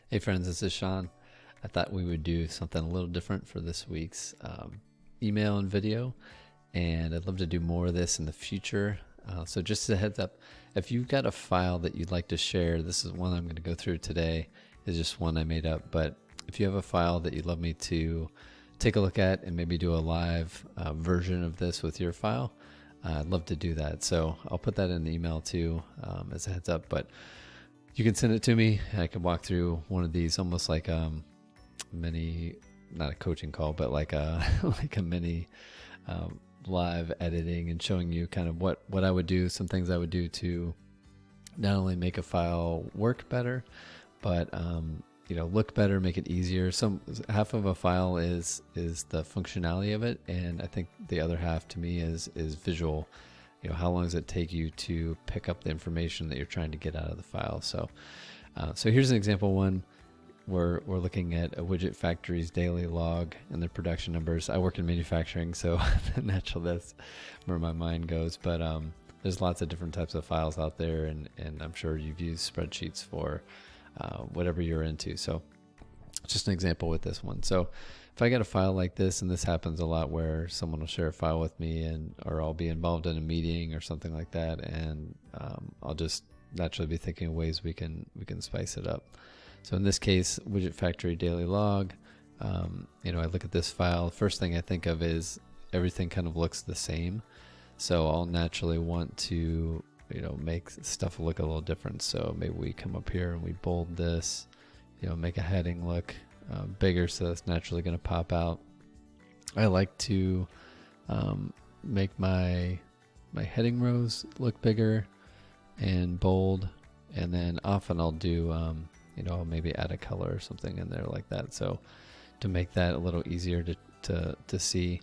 Hey friends, this is Shawn. I thought we would do something a little different for this week's email and video, and I'd love to do more of this in the future. So just a heads up, if you've got a file that you'd like to share, this is one I'm going to go through today. It's just one I made up, but if you have a file that you'd love me to take a look at and maybe do a live version of this with your file, I'd love to do that. So I'll put that in the email too, as a heads up, but you can send it to me. I can walk through one of these almost like mini, not a coaching call, but like a like a mini live editing and showing you kind of what I would do, some things I would do to not only make a file work better, but look better, make it easier. Some half of a file is the functionality of it, and I think the other half to me is visual. How long does it take you to pick up the information that you're trying to get out of the file? So here's an example one. We're looking at a widget factory's daily log and their production numbers. I work in manufacturing, so naturally that's where my mind goes. But there's lots of different types of files out there, and I'm sure you've used spreadsheets for whatever you're into. So just an example with this one. So if I got a file like this, and this happens a lot where someone will share a file with me, or I'll be involved in a meeting or something like that, and I'll just naturally be thinking of ways we can spice it up. So in this case, widget factory daily log. I look at this file. First thing I think of is everything kind of looks the same, so I'll naturally want to make stuff look a little different. So maybe we come up here and we bold this, make a heading look bigger, so that's naturally going to pop out. I like to make my heading rows look bigger and bold, and then often I'll do I'll maybe add a color or something in there like that, so to make that a little easier to see.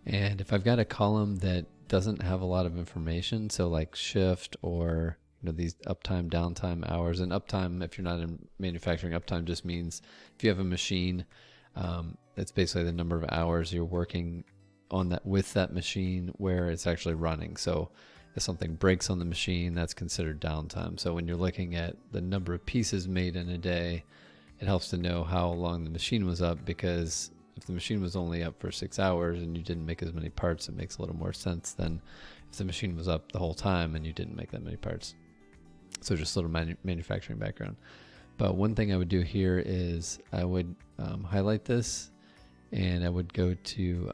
And if I've got a column that doesn't have a lot of information, so like shift or these uptime, downtime hours. And uptime, if you're not in manufacturing, uptime just means if you have a machine, it's basically the number of hours you're working on that with that machine where it's actually running. So if something breaks on the machine, that's considered downtime. So when you're looking at the number of pieces made in a day, it helps to know how long the machine was up, because if the machine was only up for 6 hours and you didn't make as many parts, it makes a little more sense than if the machine was up the whole time and you didn't make that many parts. So just a little manufacturing background. But one thing I would do here is I would highlight this, and I would go to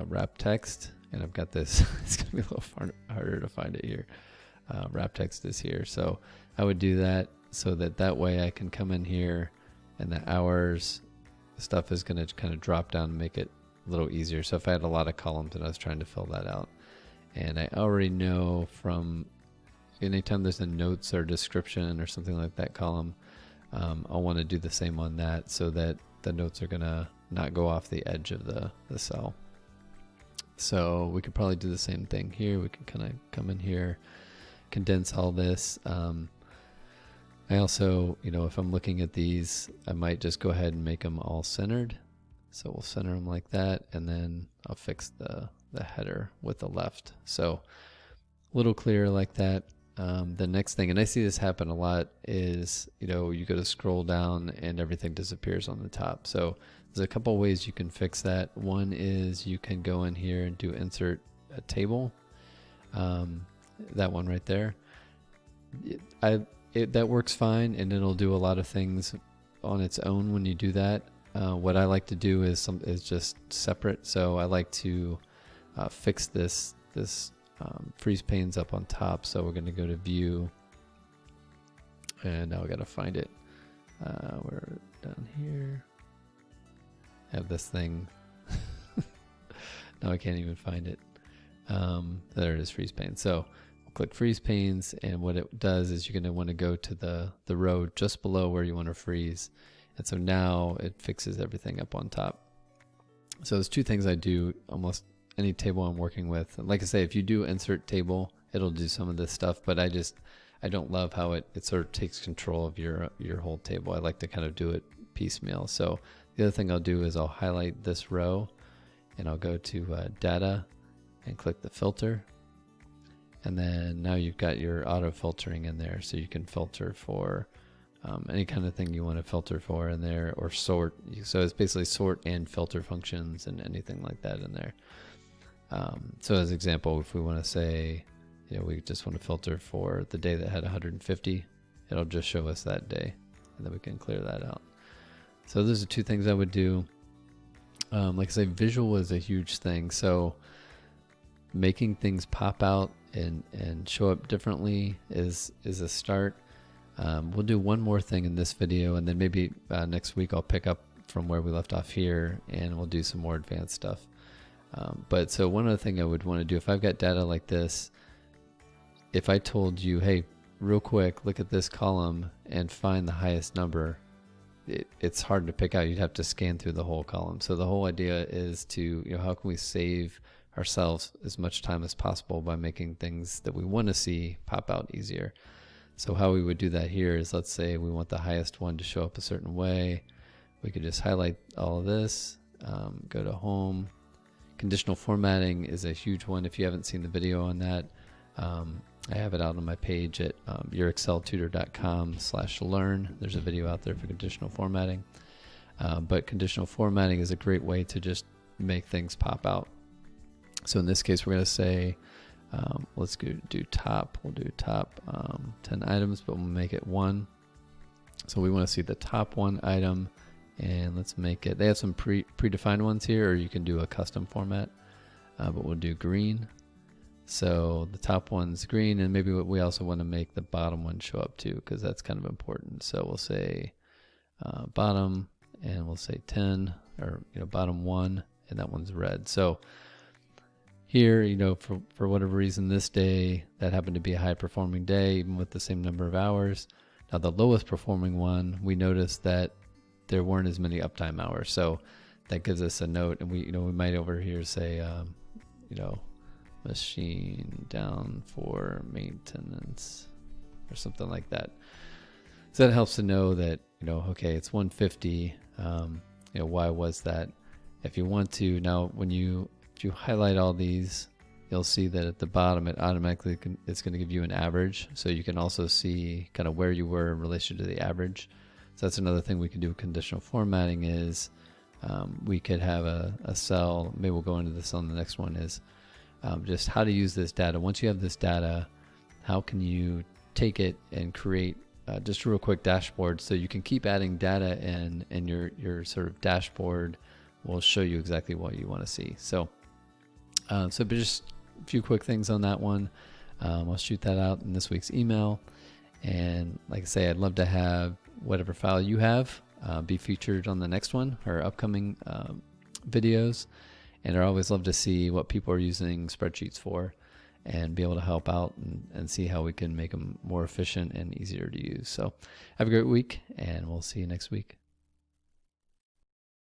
wrap text, and I've got this. It's going to be a little harder to find it here. Wrap text is here. So I would do that so that way I can come in here, and the hours stuff is going to kind of drop down and make it a little easier. So if I had a lot of columns and I was trying to fill that out, and I already know from anytime there's a notes or description or something like that column, I'll want to do the same on that, so that the notes are going to not go off the edge of the cell. So we could probably do the same thing here. We can kind of come in here, condense all this. I also, if I'm looking at these, I might just go ahead and make them all centered. So we'll center them like that, and then I'll fix the header with the left. So a little clearer like that. The next thing, and I see this happen a lot, is you go to scroll down and everything disappears on the top. So there's a couple ways you can fix that. One is you can go in here and do insert a table. That one right there. That works fine, and it'll do a lot of things on its own when you do that. What I like to do is just separate. So I like to fix this freeze panes up on top. So we're going to go to view, and now we got to find it. We're down here. I have this thing. Now I can't even find it. There it is, freeze panes. So we'll click freeze panes, and what it does is you're going to want to go to the row just below where you want to freeze. And so now it fixes everything up on top. So there's two things I do almost any table I'm working with. And like I say, if you do insert table, it'll do some of this stuff, but I don't love how it sort of takes control of your whole table. I like to kind of do it piecemeal. So the other thing I'll do is I'll highlight this row, and I'll go to data and click the filter. And then now you've got your auto filtering in there, so you can filter for any kind of thing you want to filter for in there, or sort. So it's basically sort and filter functions and anything like that in there. So as an example, if we want to say, we just want to filter for the day that had 150, it'll just show us that day, and then we can clear that out. So those are two things I would do. Like I say, visual is a huge thing. So making things pop out and show up differently is a start. We'll do one more thing in this video, and then maybe next week I'll pick up from where we left off here, and we'll do some more advanced stuff. But so one other thing I would want to do, if I've got data like this, if I told you, hey, real quick, look at this column and find the highest number, it's hard to pick out. You'd have to scan through the whole column. So the whole idea is to, how can we save ourselves as much time as possible by making things that we want to see pop out easier. So how we would do that here is, let's say we want the highest one to show up a certain way. We could just highlight all of this, go to home. Conditional formatting is a huge one. If you haven't seen the video on that, I have it out on my page at yourexceltutor.com/learn. There's a video out there for conditional formatting. But conditional formatting is a great way to just make things pop out. So in this case, we're going to say, let's do top. We'll do top 10 items, but we'll make it 1. So we want to see the top 1 item, and let's make it, they have some predefined ones here, or you can do a custom format, but we'll do green. So the top one's green, and maybe we also want to make the bottom one show up too, because that's kind of important. So we'll say bottom, and we'll say 10, or bottom 1, and that one's red. So here, for whatever reason, this day, that happened to be a high performing day, even with the same number of hours. Now the lowest performing one, we noticed that there weren't as many uptime hours. So that gives us a note, and we might over here say, machine down for maintenance, or something like that. So that helps to know that, okay, it's 150. Why was that? If you want to, now if you highlight all these, you'll see that at the bottom it automatically it's going to give you an average, so you can also see kind of where you were in relation to the average. So that's another thing we can do with conditional formatting is we could have a cell, maybe we'll go into this on the next one, is just how to use this data. Once you have this data, how can you take it and create just a real quick dashboard, so you can keep adding data in, and your sort of dashboard will show you exactly what you want to see. So but just a few quick things on that one. I'll shoot that out in this week's email. And like I say, I'd love to have whatever file you have be featured on the next one, or upcoming videos. And I always love to see what people are using spreadsheets for, and be able to help out and see how we can make them more efficient and easier to use. So have a great week, and we'll see you next week.